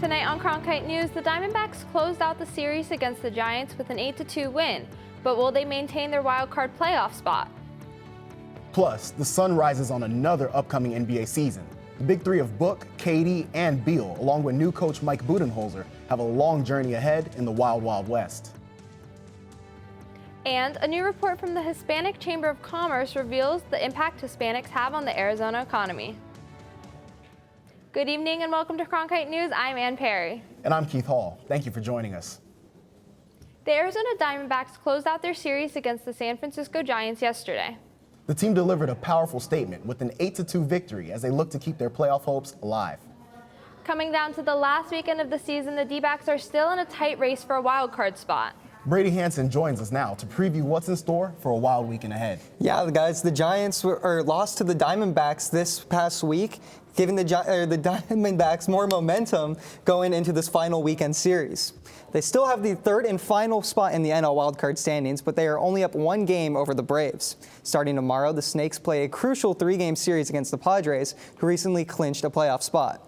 Tonight on Cronkite News, the Diamondbacks closed out the series against the Giants with an 8-2 win. But will they maintain their wild-card playoff spot? Plus, the sun rises on another upcoming NBA season. The big three of Book, KD, and Beal, along with new coach Mike Budenholzer, have a long journey ahead in the Wild Wild West. And a new report from the Hispanic Chamber of Commerce reveals the impact Hispanics have on the Arizona economy. Good evening and welcome to Cronkite News. I'm Ann Perry. And I'm Keith Hall. Thank you for joining us. The Arizona Diamondbacks closed out their series against the San Francisco Giants yesterday. The team delivered a powerful statement with an 8-2 victory as they look to keep their playoff hopes alive. Coming down to the last weekend of the season, the D-backs are still in a tight race for a wild card spot. Brady Hansen joins us now to preview what's in store for a wild weekend ahead. Yeah, guys, the Giants lost to the Diamondbacks this past week, giving the Diamondbacks more momentum going into this final weekend series. They still have the third and final spot in the NL wildcard standings, but they are only up one game over the Braves. Starting tomorrow, the Snakes play a crucial three-game series against the Padres, who recently clinched a playoff spot.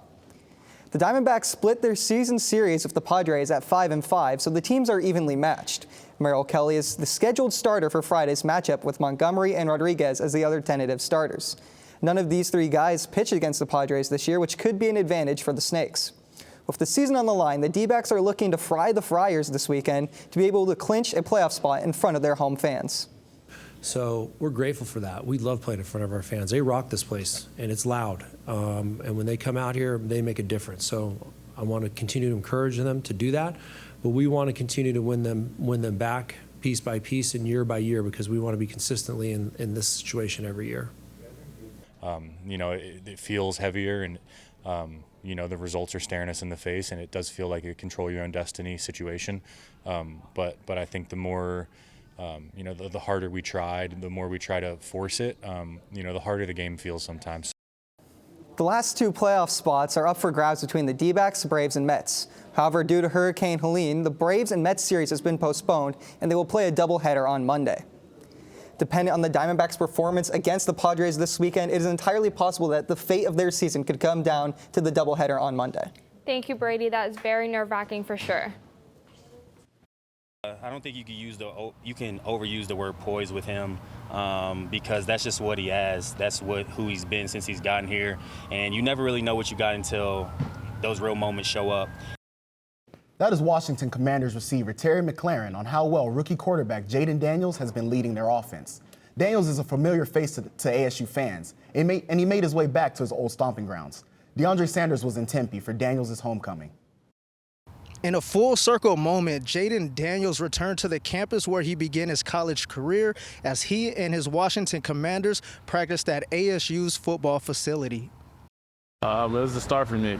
The Diamondbacks split their season series with the Padres at 5-5, so the teams are evenly matched. Merrill Kelly is the scheduled starter for Friday's matchup with Montgomery and Rodriguez as the other tentative starters. None of these three guys pitched against the Padres this year, which could be an advantage for the Snakes. With the season on the line, the D-backs are looking to fry the Friars this weekend to be able to clinch a playoff spot in front of their home fans. So we're grateful for that. We love playing in front of our fans. They rock this place, and it's loud. And when they come out here, they make a difference. So I want to continue to encourage them to do that, but we want to continue to win them back piece by piece and year by year because we want to be consistently in this situation every year. It feels heavier and, the results are staring us in the face, and it does feel like a control your own destiny situation. But I think the more, the harder we tried, the more we try to force it, the harder the game feels sometimes. The last two playoff spots are up for grabs between the D-backs, Braves, and Mets. However, due to Hurricane Helene, the Braves and Mets series has been postponed, and they will play a doubleheader on Monday. Depending on the Diamondbacks' performance against the Padres this weekend, it is entirely possible that the fate of their season could come down to the doubleheader on Monday. Thank you, Brady. That is very nerve-wracking for sure. I don't think you can overuse the word poise with him because that's just what he has. That's who he's been since he's gotten here, and you never really know what you got until those real moments show up. That is Washington Commanders receiver Terry McLaurin on how well rookie quarterback Jaden Daniels has been leading their offense. Daniels is a familiar face to ASU fans, and he made his way back to his old stomping grounds. DeAndre Sanders was in Tempe for Daniels' homecoming. In a full-circle moment, Jaden Daniels returned to the campus where he began his college career as he and his Washington Commanders practiced at ASU's football facility. It was the start for me.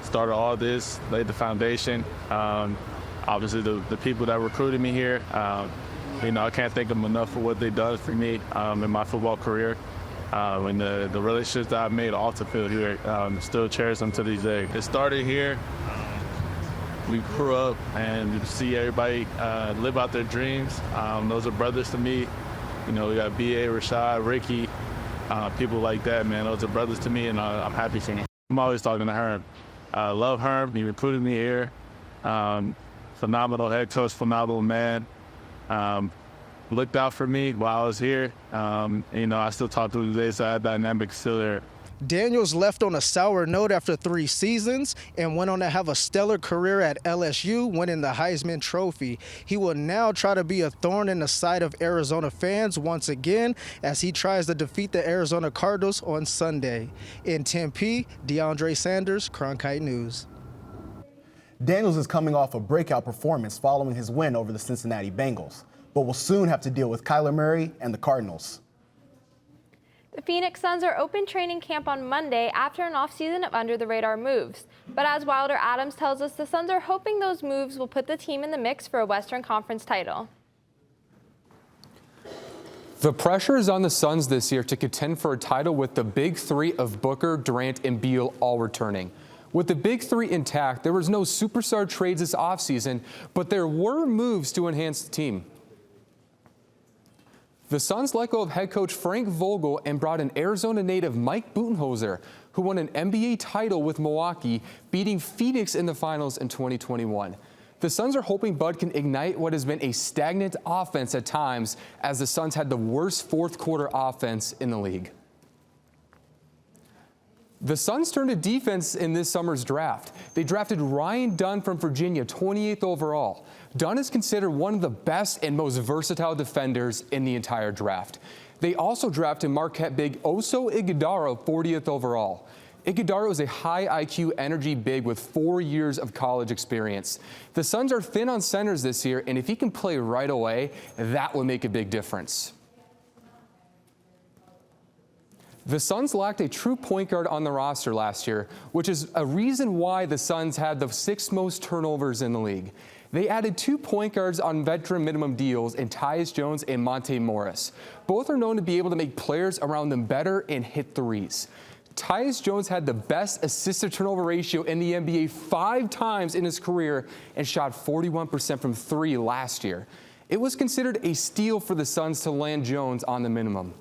Started all this, laid the foundation. Obviously, the people that recruited me here, I can't thank them enough for what they've done for me in my football career. And the relationships that I've made off the field here, still cherish them to this day. It started here. We grew up and see everybody live out their dreams. Those are brothers to me. We got B.A., Rashad, Ricky, people like that, man. Those are brothers to me, and I'm happy for them. I'm always talking to Herm. I love Herm. He recruited me here. Phenomenal head coach, phenomenal man. Looked out for me while I was here. I still talk to him today, so that dynamic's still there. Daniels left on a sour note after 3 seasons and went on to have a stellar career at LSU, winning the Heisman Trophy. He will now try to be a thorn in the side of Arizona fans once again as he tries to defeat the Arizona Cardinals on Sunday. In Tempe, DeAndre Sanders, Cronkite News. Daniels is coming off a breakout performance following his win over the Cincinnati Bengals, but will soon have to deal with Kyler Murray and the Cardinals. The Phoenix Suns are open training camp on Monday after an offseason of under-the-radar moves. But as Wilder Adams tells us, the Suns are hoping those moves will put the team in the mix for a Western Conference title. The pressure is on the Suns this year to contend for a title with the big three of Booker, Durant, and Beal all returning. With the big three intact, there was no superstar trades this offseason, but there were moves to enhance the team. The Suns let go of head coach Frank Vogel and brought in Arizona native Mike Budenholzer. who won an NBA title with Milwaukee, beating Phoenix in the finals in 2021. The Suns are hoping Bud can ignite what has been a stagnant offense at times, as the Suns had the worst fourth quarter offense in the league. The Suns turned to defense in this summer's draft. They drafted Ryan Dunn from Virginia, 28th overall. Dunn is considered one of the best and most versatile defenders in the entire draft. They also drafted Marquette big Oso Ighodaro, 40th overall. Ighodaro is a high IQ energy big with 4 years of college experience. The Suns are thin on centers this year, and if he can play right away, that will make a big difference. The Suns lacked a true point guard on the roster last year, which is a reason why the Suns had the 6th most turnovers in the league. They added 2 point guards on veteran minimum deals in Tyus Jones and Monte Morris. Both are known to be able to make players around them better and hit threes. Tyus Jones had the best assist-to-turnover ratio in the NBA 5 times in his career and shot 41% from 3 last year. It was considered a steal for the Suns to land Jones on the minimum.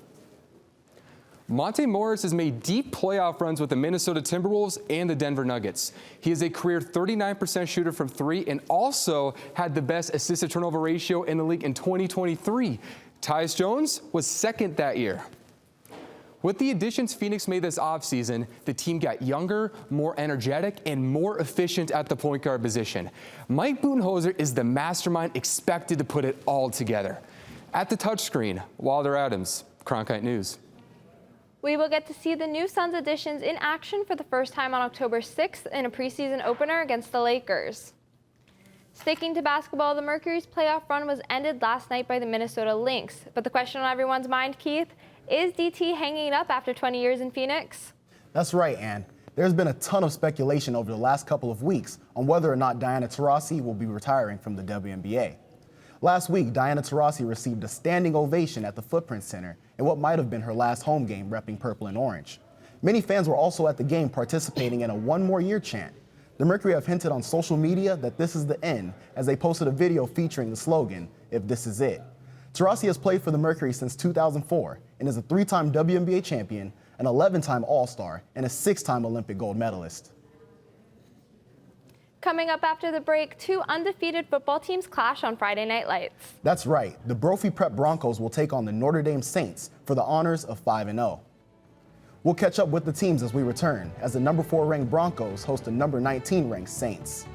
Monte Morris has made deep playoff runs with the Minnesota Timberwolves and the Denver Nuggets. He is a career 39% shooter from 3 and also had the best assist-to-turnover ratio in the league in 2023. Tyus Jones was 2nd that year. With the additions Phoenix made this offseason, the team got younger, more energetic, and more efficient at the point guard position. Mike Budenholzer is the mastermind expected to put it all together. At the touchscreen, Wilder Adams, Cronkite News. We will get to see the new Suns additions in action for the first time on October 6th in a preseason opener against the Lakers. Sticking to basketball, the Mercury's playoff run was ended last night by the Minnesota Lynx. But the question on everyone's mind, Keith, is DT hanging it up after 20 years in Phoenix? That's right, Ann. There's been a ton of speculation over the last couple of weeks on whether or not Diana Taurasi will be retiring from the WNBA. Last week, Diana Taurasi received a standing ovation at the Footprint Center in what might have been her last home game repping purple and orange. Many fans were also at the game participating in a "one more year" chant. The Mercury have hinted on social media that this is the end, as they posted a video featuring the slogan, "If this is it." Taurasi has played for the Mercury since 2004 and is a 3-time WNBA champion, an 11-time All-Star, and a 6-time Olympic gold medalist. Coming up after the break, 2 undefeated football teams clash on Friday Night Lights. That's right. The Brophy Prep Broncos will take on the Notre Dame Saints for the honors of 5-0. We'll catch up with the teams as we return, as the number 4 ranked Broncos host the number 19 ranked Saints.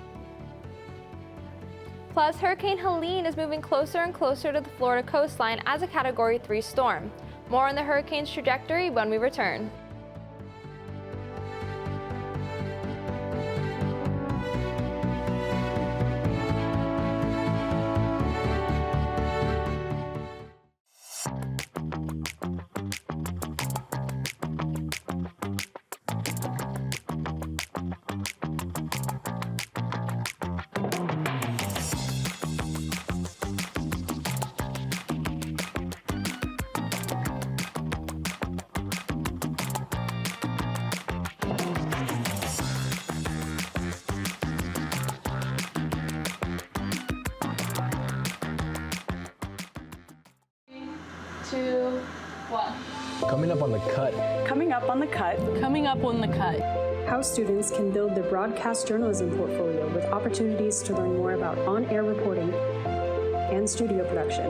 Plus, Hurricane Helene is moving closer and closer to the Florida coastline as a Category 3 storm. More on the hurricane's trajectory when we return. Coming up on the cut. Coming up on the cut. Coming up on the cut. How students can build their broadcast journalism portfolio with opportunities to learn more about on-air reporting and studio production.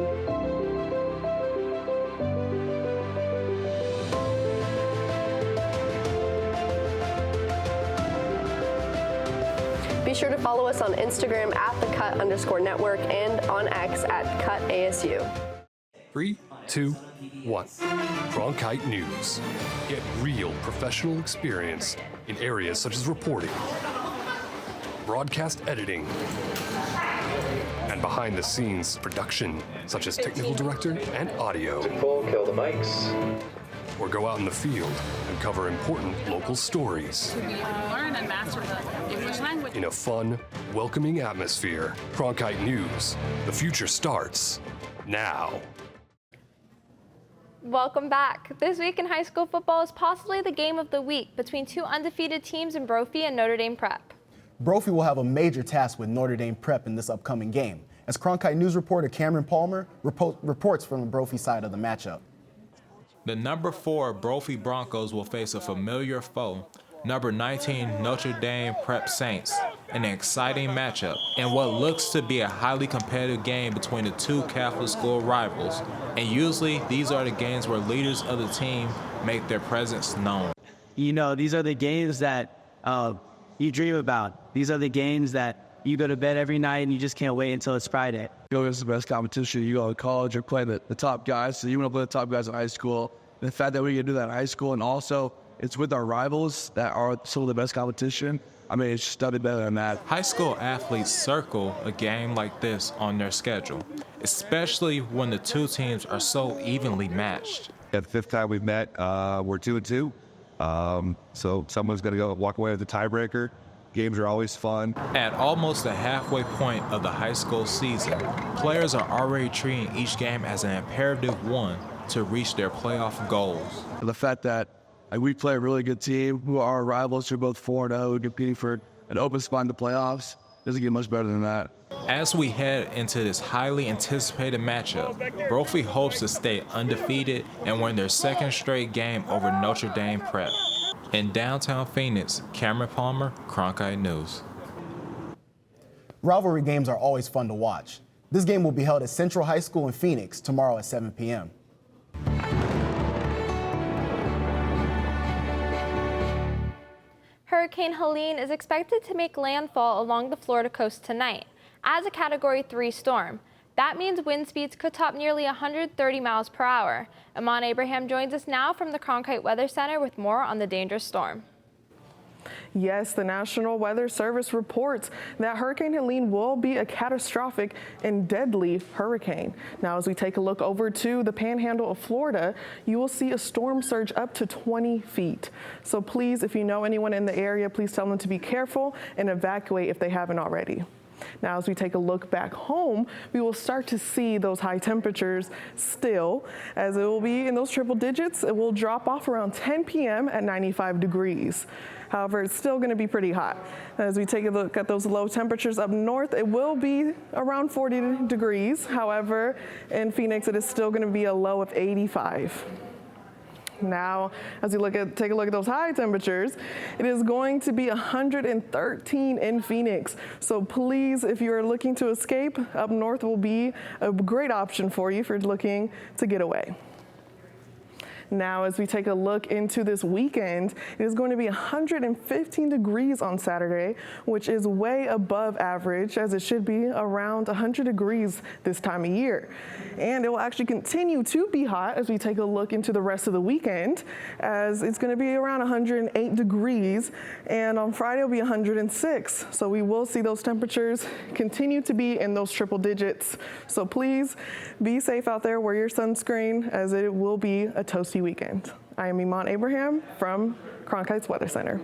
Be sure to follow us on Instagram at @thecut_network and on X @cutASU. 3, 2, 1. Cronkite News. Get real professional experience in areas such as reporting, broadcast editing, and behind-the-scenes production, such as technical director and audio. Kill the mics. Or go out in the field and cover important local stories. Learn and master the English language. In a fun, welcoming atmosphere. Cronkite News. The future starts now. Welcome back. This week in high school football is possibly the game of the week between 2 undefeated teams in Brophy and Notre Dame Prep. Brophy will have a major task with Notre Dame Prep in this upcoming game, as Cronkite News reporter Cameron Palmer reports from the Brophy side of the matchup. The number 4 Brophy Broncos will face a familiar foe, number 19 Notre Dame Prep Saints, an exciting matchup in what looks to be a highly competitive game between the two Catholic school rivals. And usually these are the games where leaders of the team make their presence known. You know, these are the games that you dream about. These are the games that you go to bed every night and you just can't wait until it's Friday. You know, it's the best competition. You go to college, you're playing the top guys, so you want to play the top guys in high school. The fact that we can do that in high school, and also it's with our rivals that are some of the best competition. I mean, it's just nothing better than that. High school athletes circle a game like this on their schedule, especially when the two teams are so evenly matched. Yeah, the 5th time we've met, we're 2-2. So someone's going to walk away with the tiebreaker. Games are always fun. At almost the halfway point of the high school season, players are already treating each game as an imperative one to reach their playoff goals. The fact that we play a really good team who are our rivals, who are both 4-0, competing for an open spot in the playoffs, doesn't get much better than that. As we head into this highly anticipated matchup, Brophy hopes to stay undefeated and win their second straight game over Notre Dame Prep. In downtown Phoenix, Cameron Palmer, Cronkite News. Rivalry games are always fun to watch. This game will be held at Central High School in Phoenix tomorrow at 7 p.m. Hurricane Helene is expected to make landfall along the Florida coast tonight as a Category 3 storm. That means wind speeds could top nearly 130 miles per hour. Amon Abraham joins us now from the Cronkite Weather Center with more on the dangerous storm. Yes, the National Weather Service reports that Hurricane Helene will be a catastrophic and deadly hurricane. Now, as we take a look over to the panhandle of Florida, you will see a storm surge up to 20 feet. So please, if you know anyone in the area, please tell them to be careful and evacuate if they haven't already. Now, as we take a look back home, we will start to see those high temperatures still, as it will be in those triple digits. It will drop off around 10 p.m. at 95 degrees. However, it's still going to be pretty hot. As we take a look at those low temperatures up north, it will be around 40 degrees. However, in Phoenix, it is still going to be a low of 85. Now, as we take a look at those high temperatures, it is going to be 113 in Phoenix. So please, if you're looking to escape, up north will be a great option for you if you're looking to get away. Now, as we take a look into this weekend, it is going to be 115 degrees on Saturday, which is way above average, as it should be around 100 degrees this time of year. And it will actually continue to be hot as we take a look into the rest of the weekend, as it's going to be around 108 degrees, and on Friday it'll be 106. So we will see those temperatures continue to be in those triple digits. So please be safe out there, wear your sunscreen, as it will be a toasty weekend. I am Iman Abraham from Cronkite's Weather Center.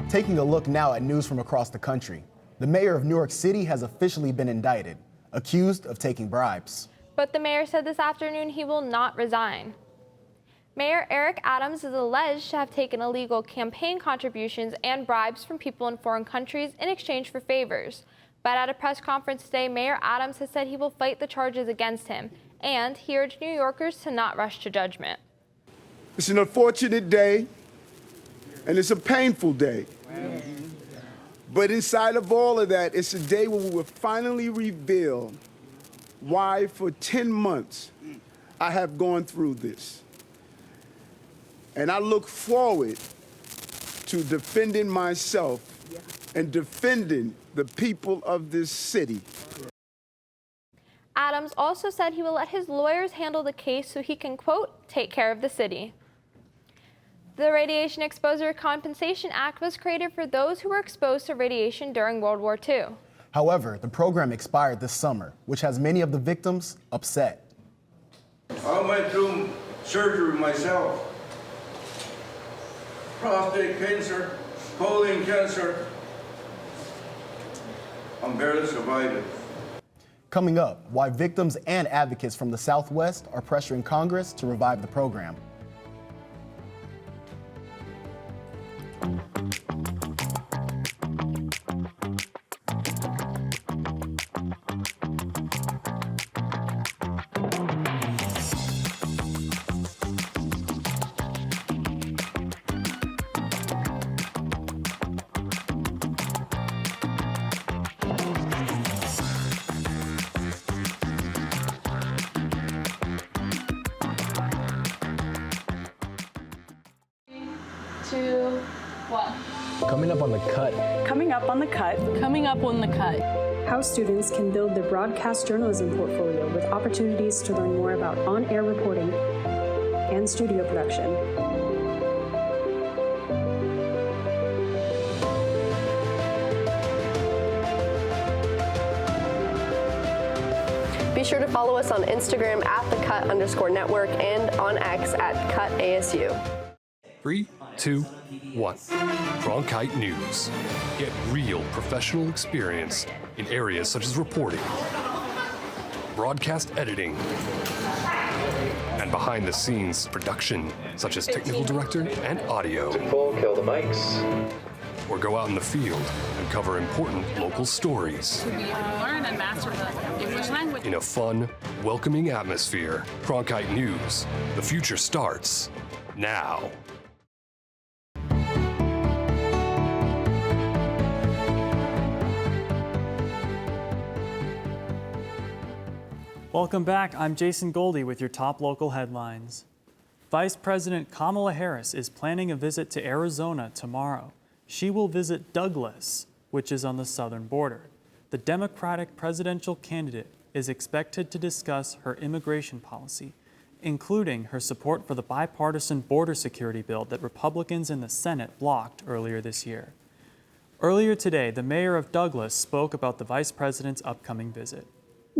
Taking a look now at news from across the country. The mayor of New York City has officially been indicted, accused of taking bribes. But the mayor said this afternoon he will not resign. Mayor Eric Adams is alleged to have taken illegal campaign contributions and bribes from people in foreign countries in exchange for favors. But at a press conference today, Mayor Adams has said he will fight the charges against him, and he urged New Yorkers to not rush to judgment. It's an unfortunate day, and it's a painful day. But inside of all of that, it's a day when we will finally reveal why for 10 months I have gone through this. And I look forward to defending myself and defending the people of this city. Adams also said he will let his lawyers handle the case so he can, quote, take care of the city. The Radiation Exposure Compensation Act was created for those who were exposed to radiation during World War II. However, the program expired this summer, which has many of the victims upset. I went through surgery myself. Prostate cancer, colon cancer. I'm barely surviving. Coming up, why victims and advocates from the Southwest are pressuring Congress to revive the program. 2, 1. Coming up on the cut. Coming up on the cut. Coming up on the cut. How students can build their broadcast journalism portfolio with opportunities to learn more about on-air reporting and studio production. Be sure to follow us on Instagram at @thecut_network and on X at @CutASU. 3, 2, 1. Cronkite News. Get real professional experience in areas such as reporting, broadcast editing, and behind-the-scenes production, such as technical director and audio. Kill the mics. Or go out in the field and cover important local stories. Learn and master the English language. In a fun, welcoming atmosphere. Cronkite News. The future starts now. Welcome back. I'm Jason Goldie with your top local headlines. Vice President Kamala Harris is planning a visit to Arizona tomorrow. She will visit Douglas, which is on the southern border. The Democratic presidential candidate is expected to discuss her immigration policy, including her support for the bipartisan border security bill that Republicans in the Senate blocked earlier this year. Earlier today, the mayor of Douglas spoke about the vice president's upcoming visit.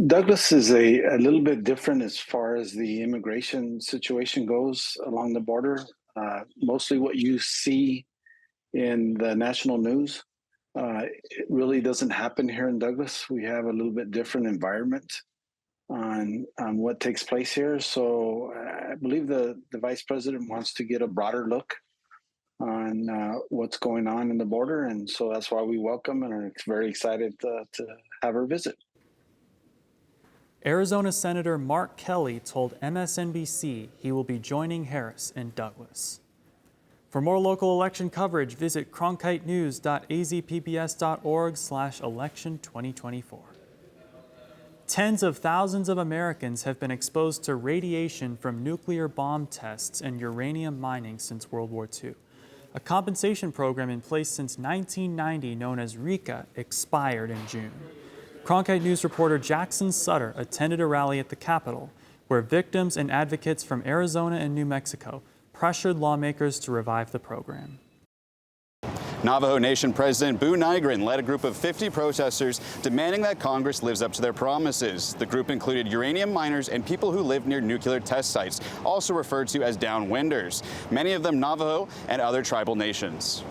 Douglas is a little bit different as far as the immigration situation goes along the border. Mostly what you see in the national news, it really doesn't happen here in Douglas. We have a little bit different environment on what takes place here. So I believe the vice president wants to get a broader look on what's going on in the border. And so that's why we welcome and are very excited to have her visit. Arizona Senator Mark Kelly told MSNBC he will be joining Harris in Douglas. For more local election coverage, visit cronkitenews.azpbs.org/election2024. Tens of thousands of Americans have been exposed to radiation from nuclear bomb tests and uranium mining since World War II. A compensation program in place since 1990 known as RECA expired in June. Cronkite News reporter Jackson Sutter attended a rally at the Capitol where victims and advocates from Arizona and New Mexico pressured lawmakers to revive the program. Navajo Nation President Boo Nygren led a group of 50 protesters demanding that Congress lives up to their promises. The group included uranium miners and people who live near nuclear test sites, also referred to as downwinders, many of them Navajo and other tribal nations.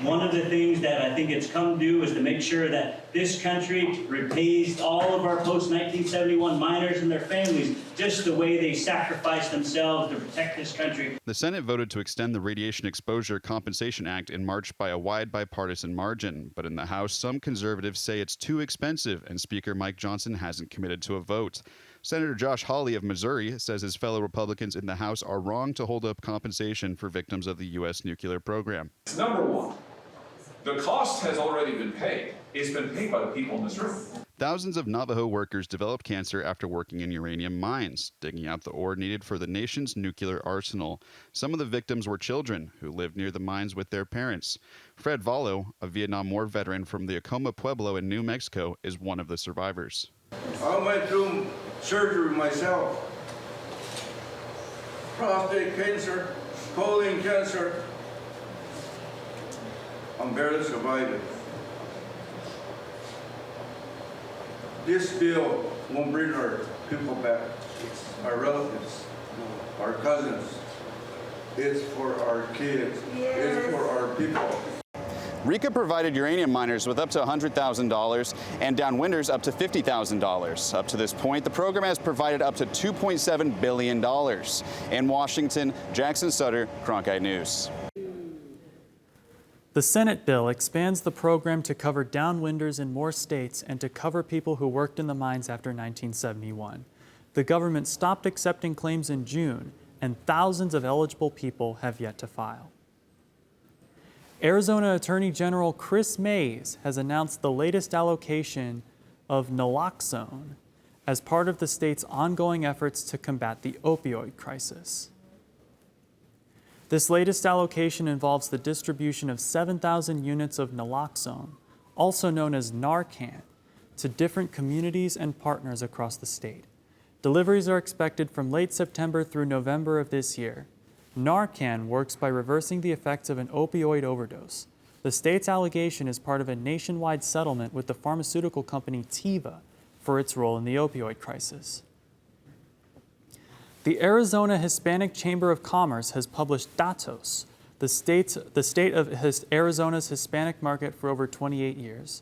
One of the things that I think it's come to do is to make sure that this country repays all of our post-1971 miners and their families just the way they sacrificed themselves to protect this country. The Senate voted to extend the Radiation Exposure Compensation Act in March by a wide bipartisan margin. But in the House, some conservatives say it's too expensive, and Speaker Mike Johnson hasn't committed to a vote. Senator Josh Hawley of Missouri says his fellow Republicans in the House are wrong to hold up compensation for victims of the U.S. nuclear program. Number one, the cost has already been paid. It's been paid by the people in this room. Thousands of Navajo workers developed cancer after working in uranium mines, digging out the ore needed for the nation's nuclear arsenal. Some of the victims were children who lived near the mines with their parents. Fred Vallo, a Vietnam War veteran from the Acoma Pueblo in New Mexico, is one of the survivors. I went through surgery myself. Prostate cancer, colon cancer. I'm barely surviving. This bill won't bring our people back, our relatives, our cousins. It's for our kids. Yes. It's for our people. RECA provided uranium miners with up to $100,000 and downwinders up to $50,000. Up to this point, the program has provided up to $2.7 billion. In Washington, Jackson Sutter, Cronkite News. The Senate bill expands the program to cover downwinders in more states and to cover people who worked in the mines after 1971. The government stopped accepting claims in June, and thousands of eligible people have yet to file. Arizona Attorney General Chris Mays has announced the latest allocation of naloxone as part of the state's ongoing efforts to combat the opioid crisis. This latest allocation involves the distribution of 7,000 units of naloxone, also known as Narcan, to different communities and partners across the state. Deliveries are expected from late September through November of this year. Narcan works by reversing the effects of an opioid overdose. The state's allegation is part of a nationwide settlement with the pharmaceutical company Teva for its role in the opioid crisis. The Arizona Hispanic Chamber of Commerce has published Datos, the state of Arizona's Hispanic market for over 28 years.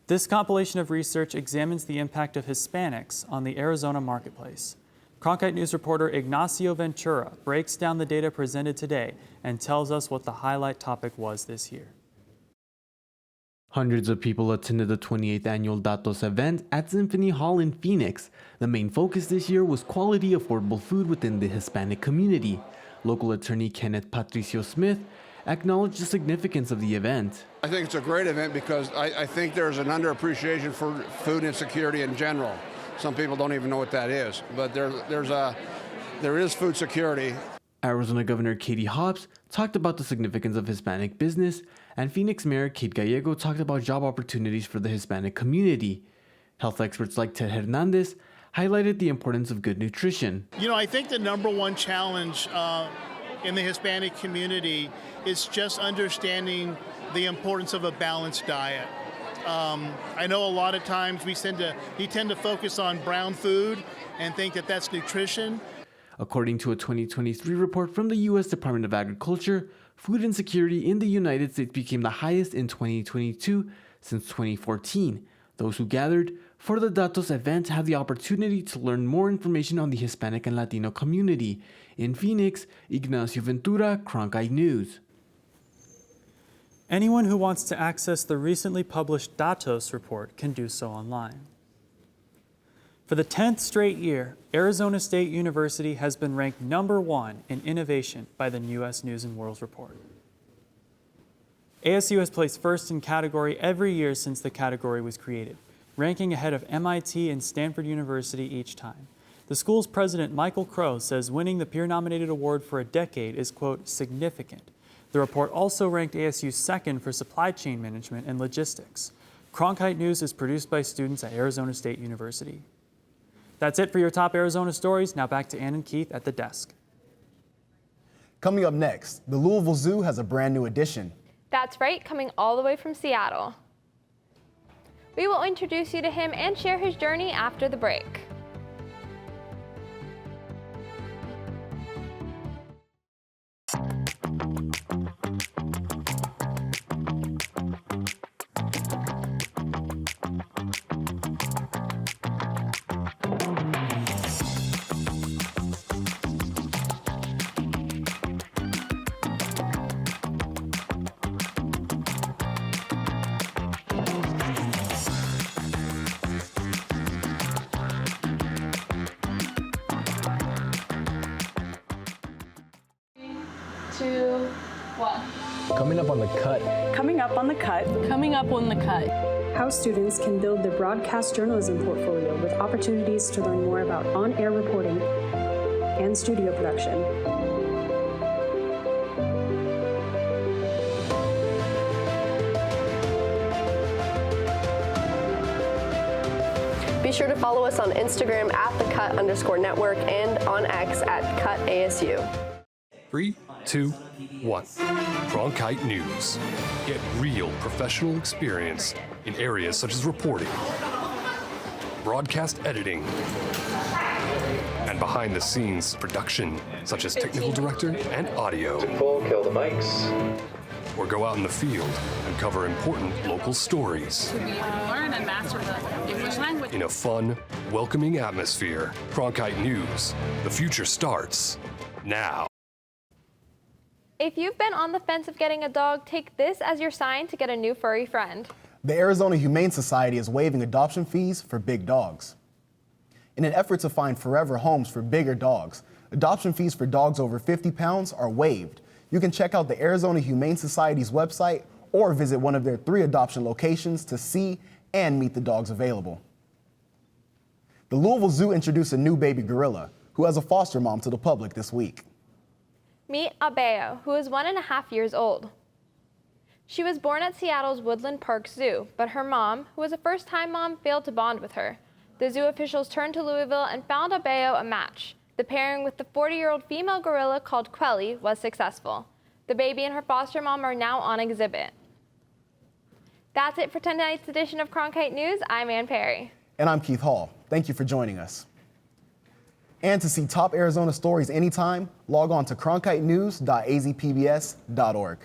This compilation of research examines the impact of Hispanics on the Arizona marketplace. Cronkite News reporter Ignacio Ventura breaks down the data presented today and tells us what the highlight topic was this year. Hundreds of people attended the 28th annual Datos event at Symphony Hall in Phoenix. The main focus this year was quality, affordable food within the Hispanic community. Local attorney Kenneth Patricio Smith acknowledged the significance of the event. I think it's a great event because I think there's an underappreciation for food insecurity in general. Some people don't even know what that is, but there is food security. Arizona Governor Katie Hobbs talked about the significance of Hispanic business, and Phoenix Mayor Kate Gallego talked about job opportunities for the Hispanic community. Health experts like Ted Hernandez highlighted the importance of good nutrition. You know, I think the number one challenge in the Hispanic community is just understanding the importance of a balanced diet. I know a lot of times we tend to focus on brown food and think that that's nutrition. According to a 2023 report from the U.S. Department of Agriculture, food insecurity in the United States became the highest in 2022 since 2014. Those who gathered for the Datos event had the opportunity to learn more information on the Hispanic and Latino community. In Phoenix, Ignacio Ventura, Cronkite News. Anyone who wants to access the recently published Datos report can do so online. For the 10th straight year, Arizona State University has been ranked #1 in innovation by the U.S. News & World Report. ASU has placed first in category every year since the category was created, ranking ahead of MIT and Stanford University each time. The school's president, Michael Crow, says winning the peer-nominated award for a decade is, quote, significant. The report also ranked ASU second for supply chain management and logistics. Cronkite News is produced by students at Arizona State University. That's it for your top Arizona stories. Now back to Ann and Keith at the desk. Coming up next, the Louisville Zoo has a brand new addition. That's right, coming all the way from Seattle. We will introduce you to him and share his journey after the break. Coming up on the cut. Coming up on the cut. Coming up on the cut. How students can build their broadcast journalism portfolio with opportunities to learn more about on-air reporting and studio production. Be sure to follow us on Instagram at @thecut_network and on X at @CutASU. 3, 2, 1. Cronkite News. Get real professional experience in areas such as reporting, broadcast editing, and behind-the-scenes production, such as technical director and audio. Kill the mics. Or go out in the field and cover important local stories. Learn and master the English language. In a fun, welcoming atmosphere. Cronkite News. The future starts now. If you've been on the fence of getting a dog, take this as your sign to get a new furry friend. The Arizona Humane Society is waiving adoption fees for big dogs. In an effort to find forever homes for bigger dogs, adoption fees for dogs over 50 pounds are waived. You can check out the Arizona Humane Society's website or visit one of their 3 adoption locations to see and meet the dogs available. The Louisville Zoo introduced a new baby gorilla who has a foster mom to the public this week. Meet Abeo, who is 1.5 years old. She was born at Seattle's Woodland Park Zoo, but her mom, who was a first-time mom, failed to bond with her. The zoo officials turned to Louisville and found Abeo a match. The pairing with the 40-year-old female gorilla called Quelly was successful. The baby and her foster mom are now on exhibit. That's it for tonight's edition of Cronkite News. I'm Ann Perry. And I'm Keith Hall. Thank you for joining us. And to see top Arizona stories anytime, log on to cronkitenews.azpbs.org.